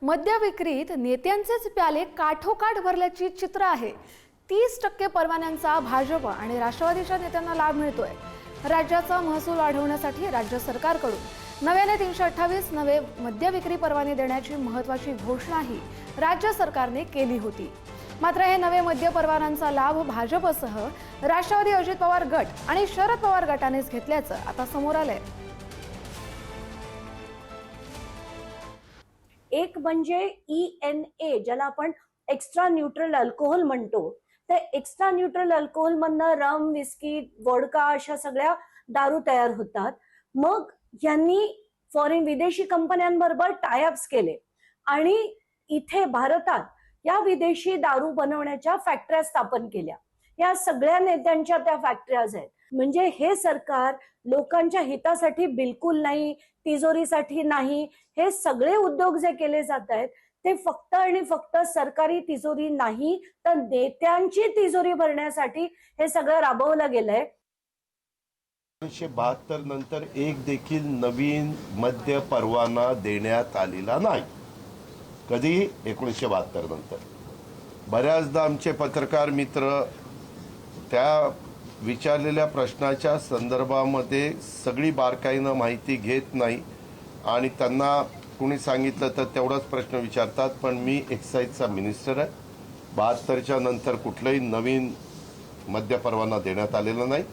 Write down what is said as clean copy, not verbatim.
मद्य विक्रीत नेत्यांचेच प्याले काठोकाठ भरल्याची चित्र आहे। 30% परवान्यांचा भाजप आणि राष्ट्रवादीच्या नेत्यांना लाभ मिळतोय। राज्याचा महसूल वाढवण्यासाठी राज्य सरकारकडून नव्याने 328 नवे मद्य विक्री परवाने देण्याची महत्त्वाची घोषणाही राज्य सरकारने केली होती। मात्र हे नवे मद्य परवान्यांचा लाभ भाजपसह राष्ट्रवादी, अजित पवार गट आणि शरद पवार गटानेच घेतल्याचं आता समोर आलंय। एक म्हणजे ENA, ज्याला आपण एक्स्ट्रा न्यूट्रल अल्कोहोल म्हणतो। ते एक्स्ट्रा न्यूट्रल अल्कोहोल मधनं रम, विस्की, वोडका अशा सगळ्या दारू तयार होतात। मग यांनी विदेशी कंपन्यांबरोबर टायअप्स केले आणि इथे भारतात या विदेशी दारू बनवण्याच्या फॅक्टऱ्या स्थापन केल्या। या सगळ्या नेत्यांच्या त्या फॅक्टरीज आहेत। म्हणजे हे सरकार लोकांच्या हितासाठी बिलकुल नाही, तिजोरीसाठी नाही। हे सगळे उद्योग जे केले जात आहेत ते फक्त आणि फक्त सरकारी तिजोरी नाही तर नेत्यांची तिजोरी भरण्यासाठी हे सगळं राबवलं गेलंय। 1972 नंतर एक देखील नवीन मद्य परवाना देण्यात आलेला नाही। कधी 1972 नंतर बऱ्याचदा आमचे पत्रकार मित्र त्या विचारलेल्या प्रश्नाच्या संदर्भामध्ये सगळी बारकाईनं माहिती घेत नाही आणि त्यांना कुणी सांगितलं तर तेवढाच प्रश्न विचारतात। पण मी एक्साईजचा मिनिस्टर आहे। 72च्या नंतर कुठलाही नवीन मद्य परवाना देण्यात आलेला नाही।